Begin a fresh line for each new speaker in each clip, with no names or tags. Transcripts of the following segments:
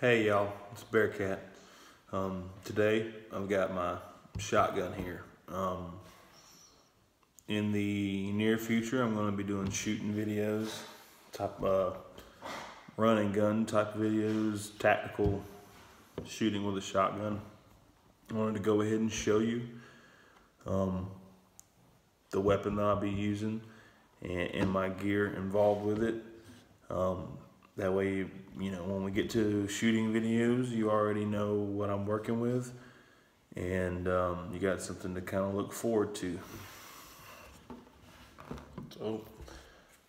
Hey y'all, it's Bearcat. Today I've got my shotgun here. In the near future, I'm going to be doing shooting videos, run and gun type of videos, tactical shooting with a shotgun. I wanted to go ahead and show you the weapon that I'll be using and my gear involved with it. That way, you know, when we get to shooting videos, you already know what I'm working with, and you got something to kind of look forward to. So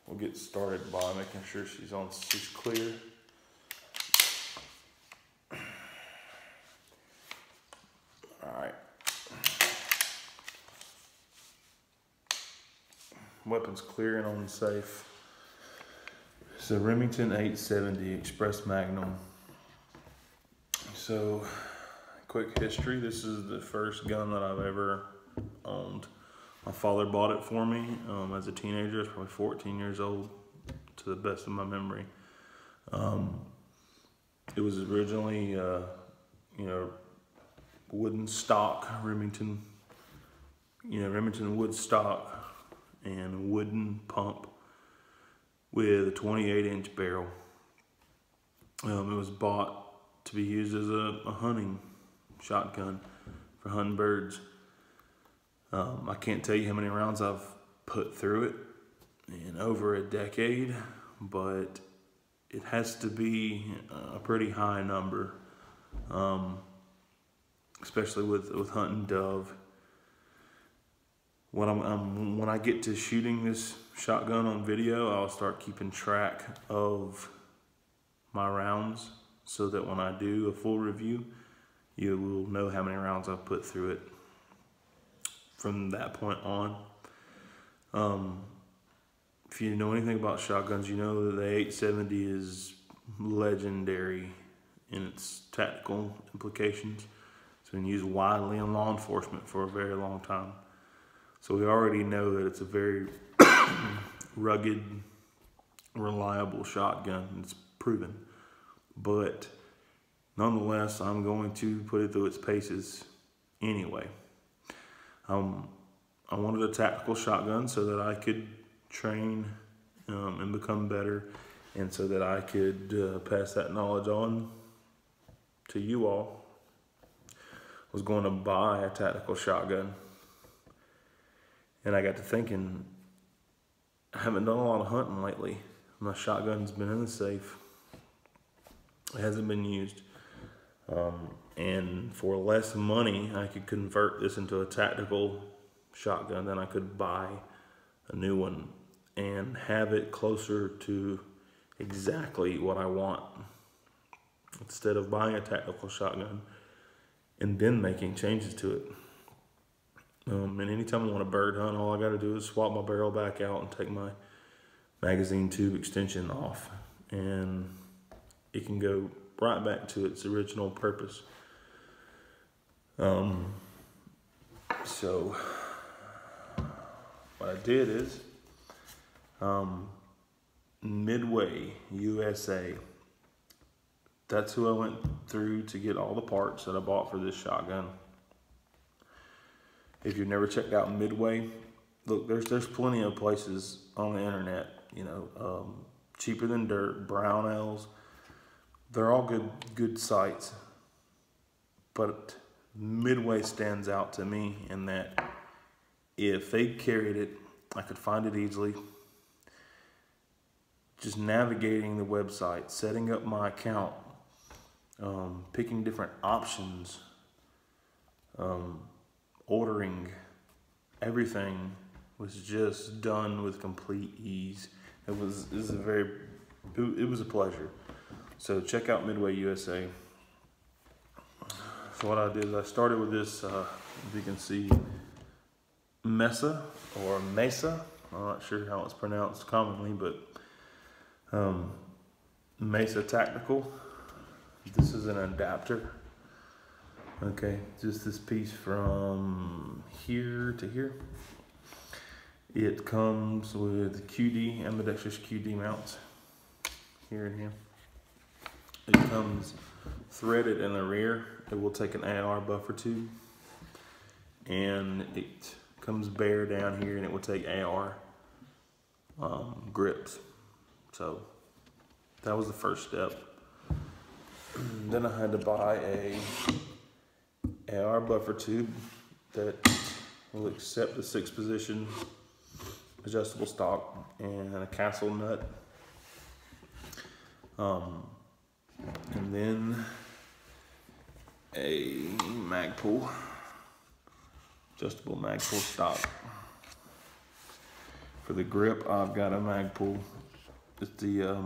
we'll get started by making sure she's clear. All right. Weapon's clear and on safe. It's a Remington 870 Express Magnum. So, quick history. This is the first gun that I've ever owned. My father bought it for me as a teenager. I was probably 14 years old, to the best of my memory. It was originally, wooden stock Remington. Remington wood stock and wooden pump with a 28-inch barrel. It was bought to be used as a hunting shotgun for hunting birds. I can't tell you how many rounds I've put through it in over a decade, but it has to be a pretty high number, especially with hunting dove. When I get to shooting this shotgun on video, I'll start keeping track of my rounds so that when I do a full review, you will know how many rounds I've put through it from that point on. If you know anything about shotguns, you know that the 870 is legendary in its tactical implications. It's been used widely in law enforcement for a very long time. So we already know that it's a very rugged, reliable shotgun. It's proven. But nonetheless, I'm going to put it through its paces anyway. I wanted a tactical shotgun so that I could train and become better, and so that I could pass that knowledge on to you all. I was going to buy a tactical shotgun, and I got to thinking, I haven't done a lot of hunting lately. My shotgun's been in the safe. It hasn't been used. And for less money, I could convert this into a tactical shotgun. Then I could buy a new one and have it closer to exactly what I want, instead of buying a tactical shotgun and then making changes to it. And anytime I want to bird hunt, all I got to do is swap my barrel back out and take my magazine tube extension off, and it can go right back to its original purpose. So what I did is Midway USA. That's who I went through to get all the parts that I bought for this shotgun. If you've never checked out Midway, look, there's plenty of places on the internet, cheaper than dirt, Brownells. They're all good sites, but Midway stands out to me in that if they carried it, I could find it easily. Just navigating the website, setting up my account, picking different options, ordering, everything was just done with complete ease. It was a pleasure. So check out Midway USA. So what I did is I started with this, if you can see, Mesa or Mesa. I'm not sure how it's pronounced commonly, but Mesa Tactical. This is an adapter. Okay, just this piece from here to here. It comes with QD, ambidextrous QD mounts here and here. It comes threaded in the rear. It will take an AR buffer tube, and it comes bare down here, and it will take AR grips. So that was the first step. Then I had to buy a AR buffer tube that will accept the 6-position adjustable stock and a castle nut. And then a Magpul, adjustable Magpul stock. For the grip, I've got a Magpul. It's the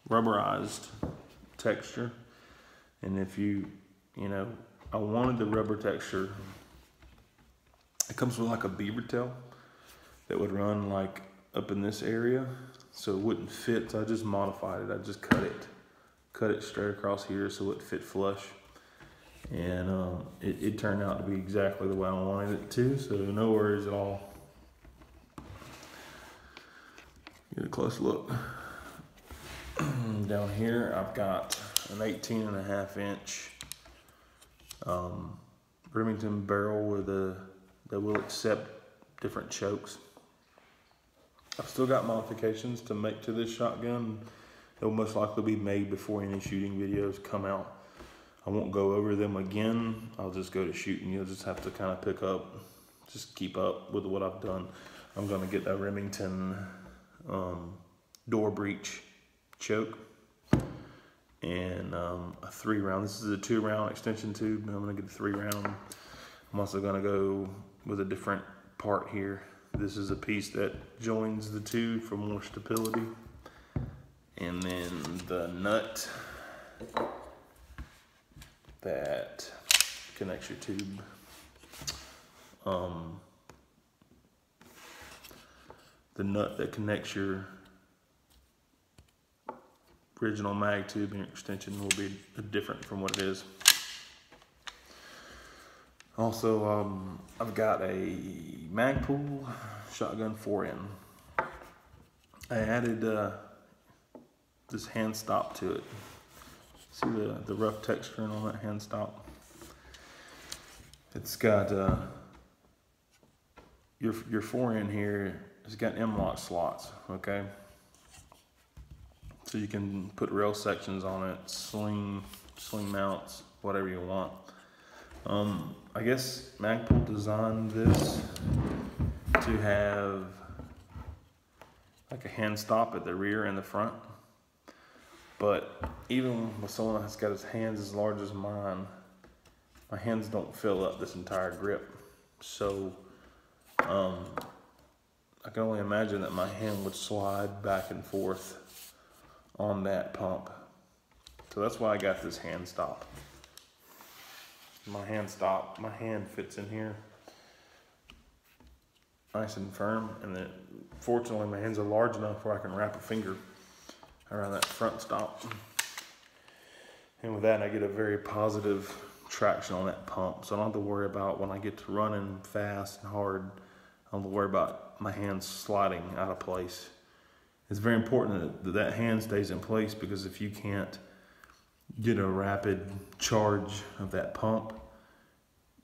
rubberized texture. And if you know, I wanted the rubber texture. It comes with like a beaver tail that would run like up in this area, so it wouldn't fit. So I just modified it. I just cut it straight across here so it fit flush, and it turned out to be exactly the way I wanted it to. So no worries at all. Get a close look. Down here, I've got an 18.5 inch Remington barrel that will accept different chokes. I've still got modifications to make to this shotgun. They'll most likely be made before any shooting videos come out. I won't go over them again. I'll just go to shooting. You'll just have to kind of pick up, just keep up with what I've done. I'm gonna get a Remington door breech choke and a 3-round. This is a 2-round extension tube. I'm gonna get a 3-round. I'm also gonna go with a different part here. This is a piece that joins the two for more stability. And then the nut that connects your tube. The nut that connects your original mag tube and your extension will be different from what it is. Also, I've got a Magpul shotgun 4N. I added this hand stop to it. See the rough texturing on that hand stop? It's got your 4N here. It's got M-LOK slots, okay? So you can put rail sections on it, sling mounts, whatever you want. I guess Magpul designed this to have like a hand stop at the rear and the front. But even with someone that's got his hands as large as mine, my hands don't fill up this entire grip. So I can only imagine that my hand would slide back and forth on that pump. So that's why I got this hand stop. My hand fits in here nice and firm, and then fortunately my hands are large enough where I can wrap a finger around that front stop. And with that, I get a very positive traction on that pump. So I don't have to worry about when I get to running fast and hard, I don't have to worry about my hands sliding out of place. It's very important that that hand stays in place, because if you can't get a rapid charge of that pump,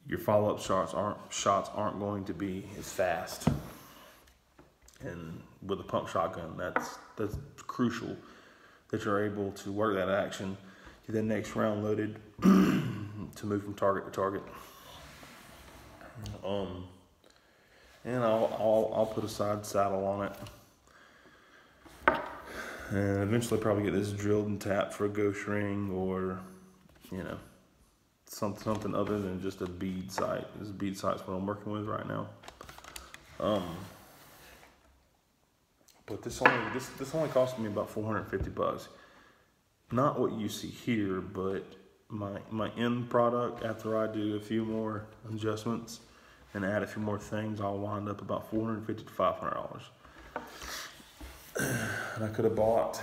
your follow-up shots aren't going to be as fast. And with a pump shotgun, that's crucial that you're able to work that action, get that next round loaded to move from target to target. And I'll put a side saddle on it, and eventually probably get this drilled and tapped for a ghost ring, or something other than just a bead sight. This bead sight's what I'm working with right now. But this only cost me about $450. Not what you see here, but my end product, after I do a few more adjustments and add a few more things, I'll wind up about $450 to $500. And I could have bought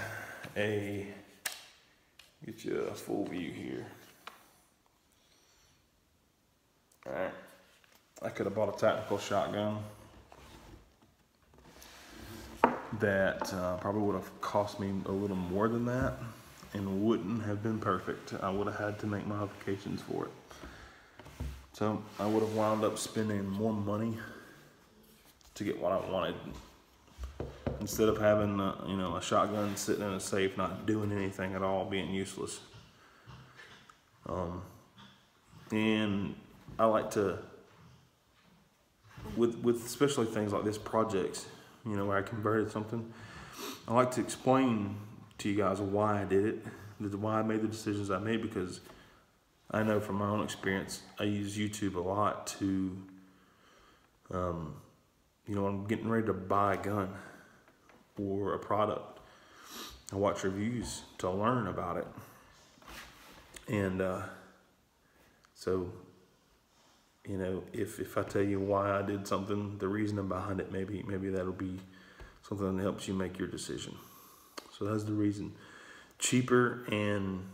get you a full view here. Alright, I could have bought a tactical shotgun that probably would have cost me a little more than that. and wouldn't have been perfect. I would have had to make modifications for it. So I would have wound up spending more money to get what I wanted, instead of having a shotgun sitting in a safe, not doing anything at all, being useless. And I like to, with especially things like this, projects, where I converted something, I like to explain to you guys why I did it, why I made the decisions I made, because I know from my own experience, I use YouTube a lot to, when I'm getting ready to buy a gun or a product, I watch reviews to learn about it. And so, if I tell you why I did something, the reasoning behind it, maybe that'll be something that helps you make your decision. So that's the reason. Cheaper and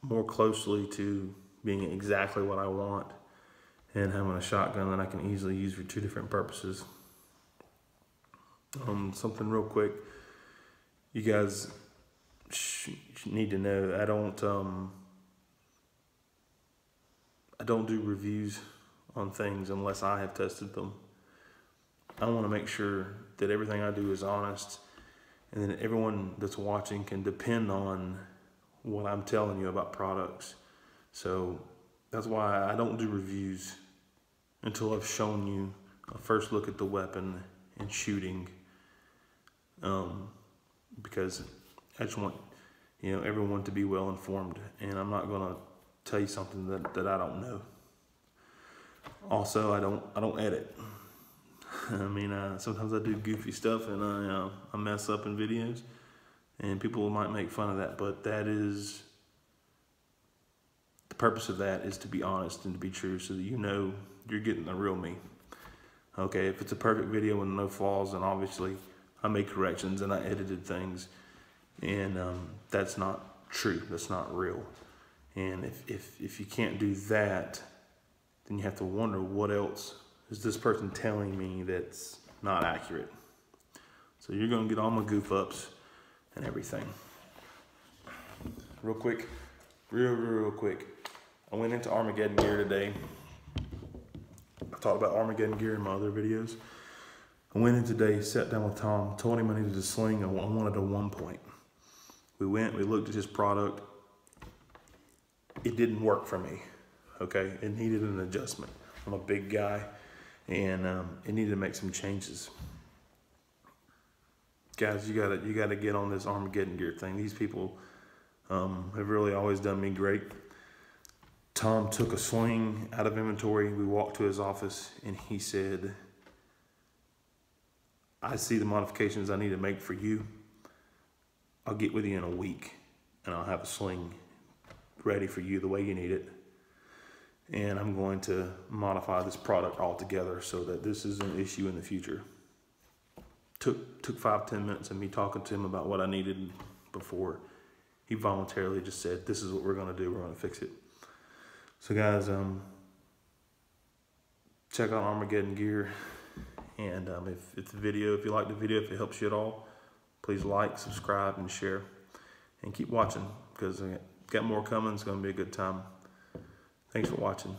more closely to being exactly what I want, and having a shotgun that I can easily use for 2 different purposes. Something real quick, you guys need to know, I don't do reviews on things unless I have tested them. I want to make sure that everything I do is honest, and that everyone that's watching can depend on what I'm telling you about products. So that's why I don't do reviews until I've shown you a first look at the weapon and shooting, because I just want everyone to be well informed, and I'm not going to tell you something that I don't know. Also, I don't edit. I mean, sometimes I do goofy stuff, and I mess up in videos, and people might make fun of that, but that is the purpose of that, is to be honest and to be true, so that you're getting the real me. Okay, if it's a perfect video with no flaws, then obviously I made corrections and I edited things, and that's not true. That's not real. And if you can't do that, then you have to wonder, what else is this person telling me that's not accurate? So you're gonna get all my goof ups and everything. Real quick, real quick. I went into Armageddon gear today. I talked about Armageddon gear in my other videos. I went in today, sat down with Tom, told him I needed a sling. I wanted a 1-point. We looked at his product. It didn't work for me, okay? It needed an adjustment. I'm a big guy, and it needed to make some changes. Guys, you gotta get on this Armageddon gear thing. These people have really always done me great. Tom took a sling out of inventory. We walked to his office, and he said, I see the modifications I need to make for you. I'll get with you in a week, and I'll have a sling ready for you the way you need it. And I'm going to modify this product altogether so that this isn't an issue in the future. Took 5-10 minutes of me talking to him about what I needed before he voluntarily just said, this is what we're gonna do, we're gonna fix it. So guys, check out Armageddon gear. And if you like the video, if it helps you at all, please like, subscribe, and share. And keep watching, because I got more coming. It's going to be a good time. Thanks for watching.